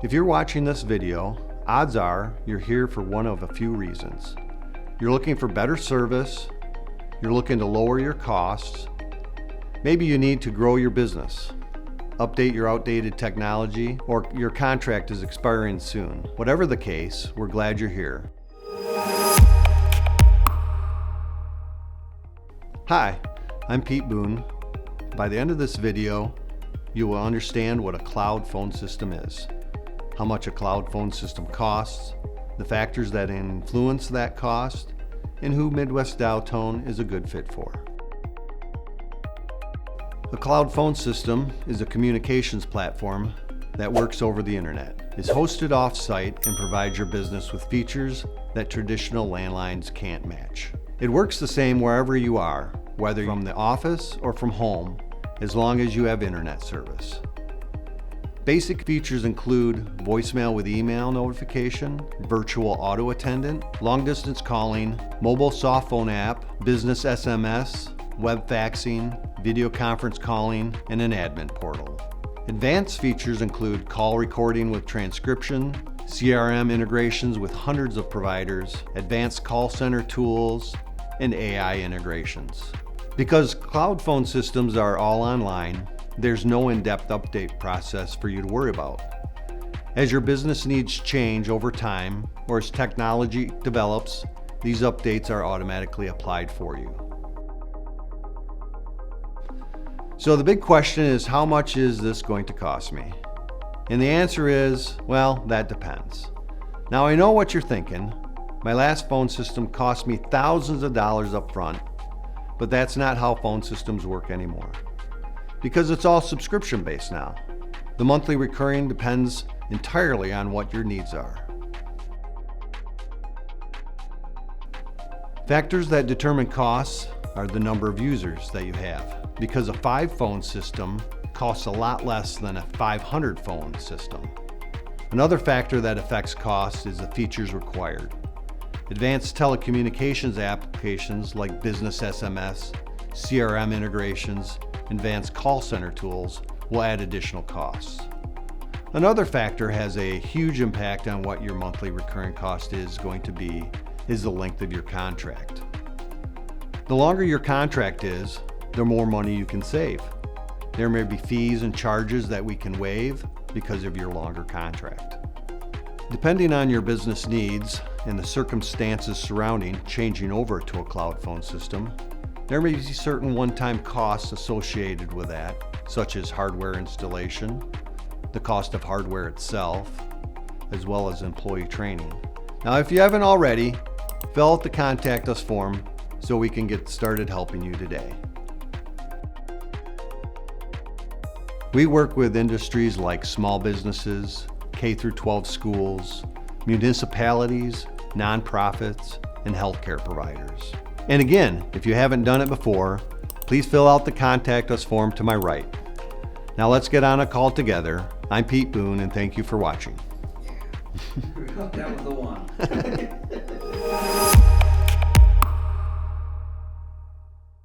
If you're watching this video, odds are you're here for one of a few reasons. You're looking for better service, you're looking to lower your costs, maybe you need to grow your business, update your outdated technology, or your contract is expiring soon. Whatever the case, we're glad you're here. Hi, I'm Pete Boone. By the end of this video, you will understand what a cloud phone system is, how much a cloud phone system costs, the factors that influence that cost, and who MidWest Dowtone is a good fit for. A cloud phone system is a communications platform that works over the internet, is hosted off-site, and provides your business with features that traditional landlines can't match. It works the same wherever you are, whether from the office or from home, as long as you have internet service. Basic features include voicemail with email notification, virtual auto attendant, long distance calling, mobile soft phone app, business SMS, web faxing, video conference calling, and an admin portal. Advanced features include call recording with transcription, CRM integrations with hundreds of providers, advanced call center tools, and AI integrations. Because cloud phone systems are all online, there's no in-depth update process for you to worry about. As your business needs change over time, or as technology develops, these updates are automatically applied for you. So the big question is, how much is this going to cost me? And the answer is, well, that depends. Now I know what you're thinking. My last phone system cost me thousands of dollars up front, but that's not how phone systems work anymore. Because it's all subscription based now. The monthly recurring depends entirely on what your needs are. Factors that determine costs are the number of users that you have, because a 5-phone system costs a lot less than a 500-phone system. Another factor that affects cost is the features required. Advanced telecommunications applications like business SMS, CRM integrations, advanced call center tools will add additional costs. Another factor has a huge impact on what your monthly recurring cost is going to be is the length of your contract. The longer your contract is, the more money you can save. There may be fees and charges that we can waive because of your longer contract. Depending on your business needs and the circumstances surrounding changing over to a cloud phone system, there may be certain one-time costs associated with that, such as hardware installation, the cost of hardware itself, as well as employee training. Now, if you haven't already, fill out the Contact Us form so we can get started helping you today. We work with industries like small businesses, K-12 schools, municipalities, nonprofits, and healthcare providers. And again, if you haven't done it before, please fill out the Contact Us form to my right. Now let's get on a call together. I'm Pete Boone, and thank you for watching. That was the one.